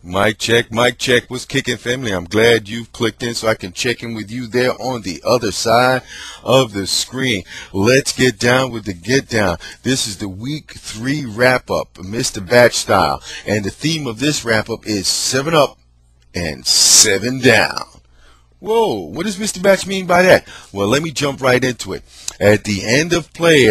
Mic check, mic check. What's kicking, family? I'm glad you've clicked in so I can check in with you there on the other side of the screen. Let's get down with the get down. This is the week 3 wrap up, Mr. Batch style. And the theme of this wrap up is 7 up and 7 down. Whoa, what does Mr. Batch mean by that? Well, let me jump right into it. At the end of play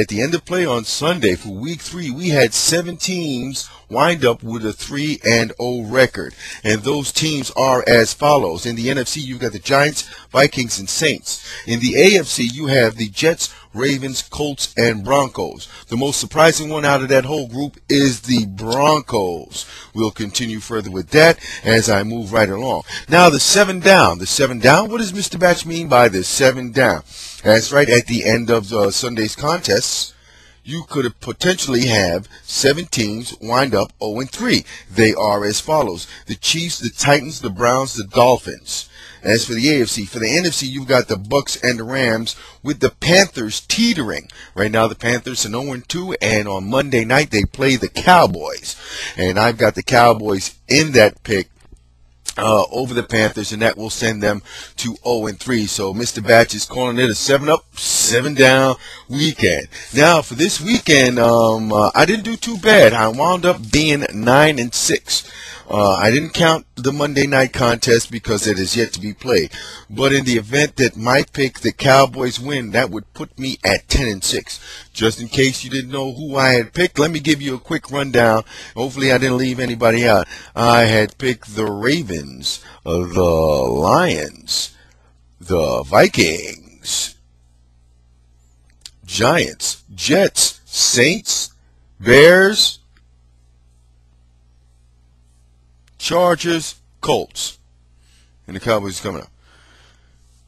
on Sunday for week 3, we had 7 teams wind up with a 3-0 record. And those teams are as follows. In the NFC, you've got the Giants, Vikings, and Saints. In the AFC, you have the Jets, Ravens, Colts, and Broncos. The most surprising one out of that whole group is the Broncos. We'll continue further with that as I move right along. Now, the 7 down. The 7 down, what does Mr. Batch mean by the 7 down? That's right, at the end of Sunday's contests, you could potentially have 7 teams wind up 0-3. They are as follows. The Chiefs, the Titans, the Browns, the Dolphins. As for the AFC, for the NFC, you've got the Bucks and the Rams with the Panthers teetering. Right now, the Panthers are 0-2, and on Monday night, they play the Cowboys. And I've got the Cowboys in that pick over the Panthers, and that will send them to 0-3. So Mr. Batch is calling it a 7 up, 7 down weekend. Now for this weekend, I didn't do too bad. I wound up being 9-6. I didn't count the Monday night contest because it is yet to be played. But in the event that my pick, the Cowboys, win, that would put me at 10-6. Just in case you didn't know who I had picked, let me give you a quick rundown. Hopefully I didn't leave anybody out. I had picked the Ravens, the Lions, the Vikings, Giants, Jets, Saints, Bears, Chargers, Colts, and the Cowboys is coming up.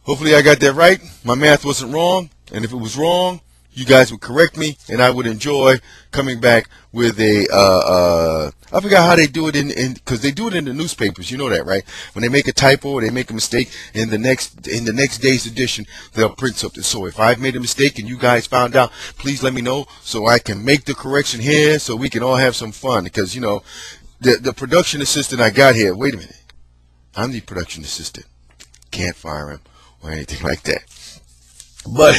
Hopefully I got that right. My math wasn't wrong, and if it was wrong, you guys would correct me, and I would enjoy coming back with a, I forgot how they do it because they do it in the newspapers. You know that, right? When they make a typo or they make a mistake in the next day's edition, they'll print something. So if I've made a mistake and you guys found out, please let me know so I can make the correction here so we can all have some fun. Because, you know, the production assistant I got here, wait a minute. I'm the production assistant. Can't fire him or anything like that. But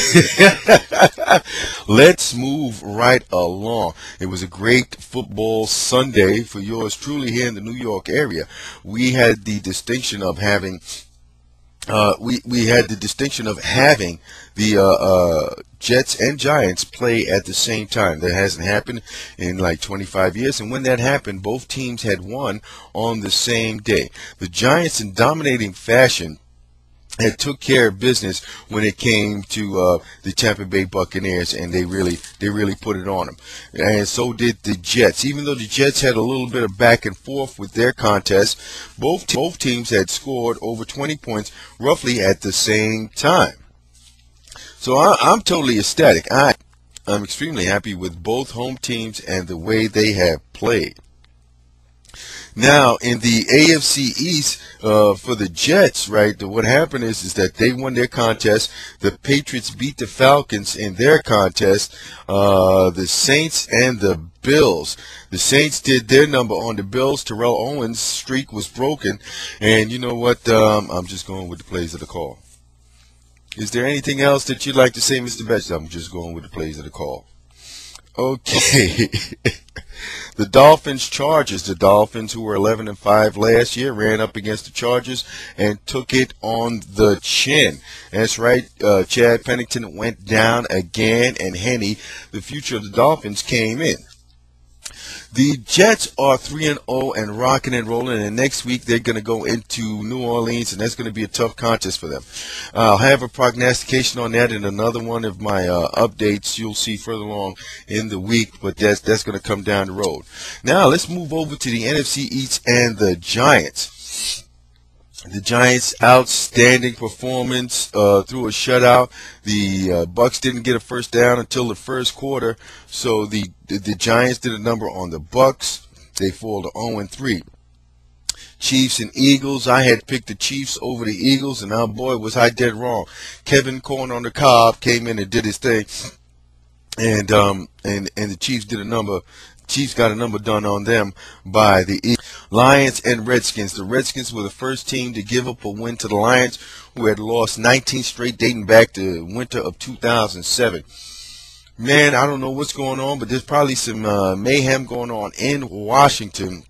let's move right along. It was a great football Sunday for yours truly here in the New York area. We had the distinction of having the Jets and Giants play at the same time. That hasn't happened in like 25 years. And when that happened, both teams had won on the same day. The Giants, in dominating fashion, had took care of business when it came to the Tampa Bay Buccaneers, and they really put it on them. And so did the Jets. Even though the Jets had a little bit of back and forth with their contest, both teams had scored over 20 points roughly at the same time. So I'm totally ecstatic. I'm extremely happy with both home teams and the way they have played. Now, in the AFC East, for the Jets, right, what happened is that they won their contest. The Patriots beat the Falcons in their contest. The Saints and the Bills. The Saints did their number on the Bills. Terrell Owens' streak was broken. And you know what? I'm just going with the plays of the call. Is there anything else that you'd like to say, Mr. Batch? I'm just going with the plays of the call. Okay. The Dolphins, Chargers. The Dolphins, who were 11-5 last year, ran up against the Chargers and took it on the chin. That's right. Chad Pennington went down again, and Henny, the future of the Dolphins, came in. The Jets are 3-0 and rocking and rolling, and next week they're going to go into New Orleans, and that's going to be a tough contest for them. I'll have a prognostication on that in another one of my updates you'll see further along in the week, but that's going to come down the road. Now let's move over to the NFC East and the Giants. The Giants' outstanding performance through a shutout. The Bucks didn't get a first down until the first quarter, so the Giants did a number on the Bucks. They fall to 0-3. Chiefs and Eagles. I had picked the Chiefs over the Eagles, and boy, was I dead wrong. Kevin Corn on the Cob came in and did his thing, and the Chiefs did a number. Chiefs got a number done on them by the Eagles. Lions and Redskins. The Redskins were the first team to give up a win to the Lions, who had lost 19 straight dating back to winter of 2007. Man, I don't know what's going on, but there's probably some mayhem going on in Washington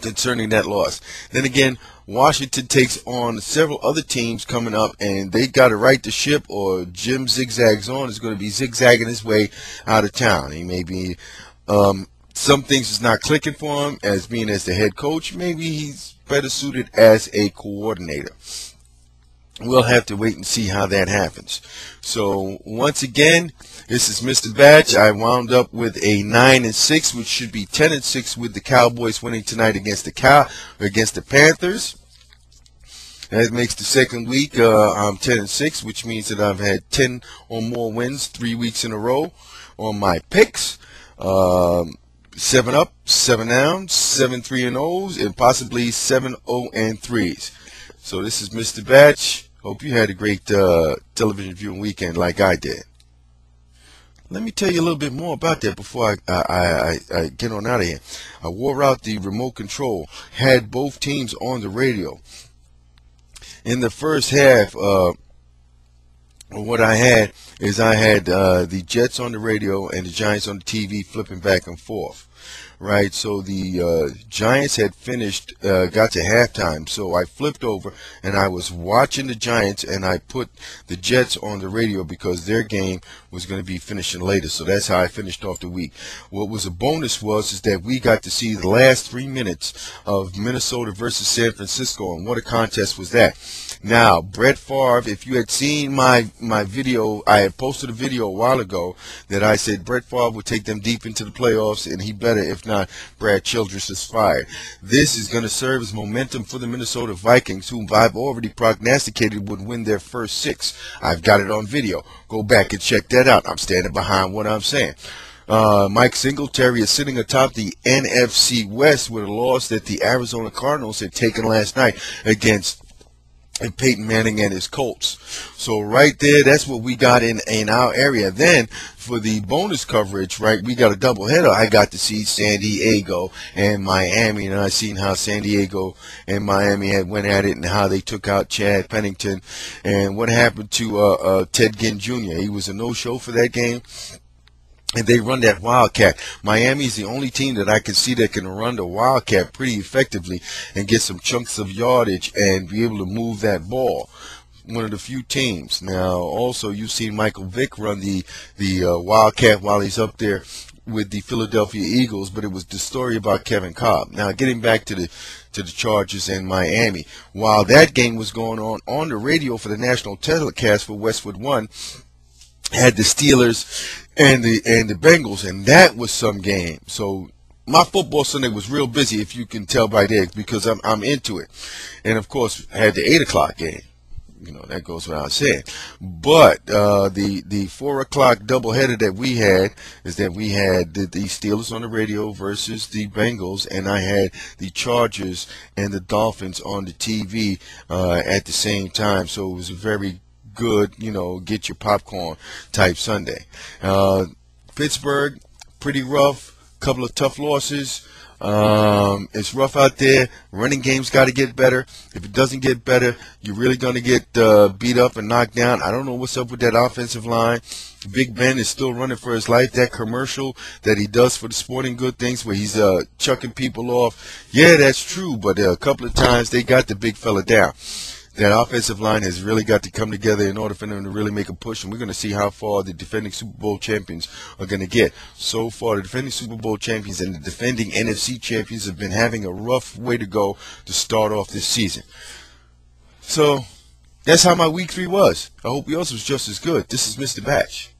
concerning that loss. Then again, Washington takes on several other teams coming up, and they got to right the ship, or Jim Zigzags on is going to be zigzagging his way out of town. He may be some things is not clicking for him as being as the head coach. Maybe he's better suited as a coordinator. We'll have to wait and see how that happens. So once again, this is Mr. Batch. I wound up with a 9-6, which should be 10-6 with the Cowboys winning tonight against the Panthers. That makes the second week I'm 10-6, which means that I've had 10 or more wins 3 weeks in a row on my picks. 7 up, 7 down, 7 3-0s, and possibly 7 0-3s. So this is Mr. Batch. Hope you had a great television viewing weekend like I did. Let me tell you a little bit more about that before I get on out of here. I wore out the remote control, had both teams on the radio. In the first half, what I had is the Jets on the radio and the Giants on the TV flipping back and forth. Right, so the Giants had finished, got to halftime, so I flipped over and I was watching the Giants, and I put the Jets on the radio because their game was going to be finishing later. So that's how I finished off the week. What was a bonus is that we got to see the last 3 minutes of Minnesota versus San Francisco, and what a contest was that. Now, Brett Favre, if you had seen my video, I had posted a video a while ago that I said Brett Favre would take them deep into the playoffs, and he better, if not, Brad Childress is fired. This is going to serve as momentum for the Minnesota Vikings, whom I've already prognosticated would win their first 6. I've got it on video. Go back and check that out. I'm standing behind what I'm saying. Mike Singletary is sitting atop the NFC West with a loss that the Arizona Cardinals had taken last night against Peyton Manning and his Colts. So right there, that's what we got in our area. Then for the bonus coverage, right, we got a doubleheader. I got to see San Diego and Miami, and I seen how San Diego and Miami had went at it and how they took out Chad Pennington and what happened to Ted Ginn Jr. He was a no-show for that game. And they run that Wildcat. Miami's the only team that I can see that can run the Wildcat pretty effectively and get some chunks of yardage and be able to move that ball. One of the few teams. Now, also, you've seen Michael Vick run the Wildcat while he's up there with the Philadelphia Eagles, but it was the story about Kevin Cobb. Now, getting back to the Chargers and Miami. While that game was going on the radio for the national telecast for Westwood One, had the Steelers and the Bengals, and that was some game. So my football Sunday was real busy, if you can tell by there, because I'm into it. And of course, I had the 8 o'clock game. You know, that goes without saying. But the 4 o'clock doubleheader that we had is that we had the Steelers on the radio versus the Bengals, and I had the Chargers and the Dolphins on the TV at the same time. So it was a very good, get your popcorn type Sunday. Pittsburgh, pretty rough, couple of tough losses. It's rough out there. Running game's got to get better. If it doesn't get better, you're really going to get beat up and knocked down. I don't know what's up with that offensive line. Big Ben is still running for his life. That commercial that he does for the Sporting Good things where he's chucking people off, yeah, that's true, but a couple of times they got the big fella down. That offensive line has really got to come together in order for them to really make a push, and we're going to see how far the defending Super Bowl champions are going to get. So far, the defending Super Bowl champions and the defending NFC champions have been having a rough way to go to start off this season. So that's how my week 3 was. I hope yours was just as good. This is Mr. Batch.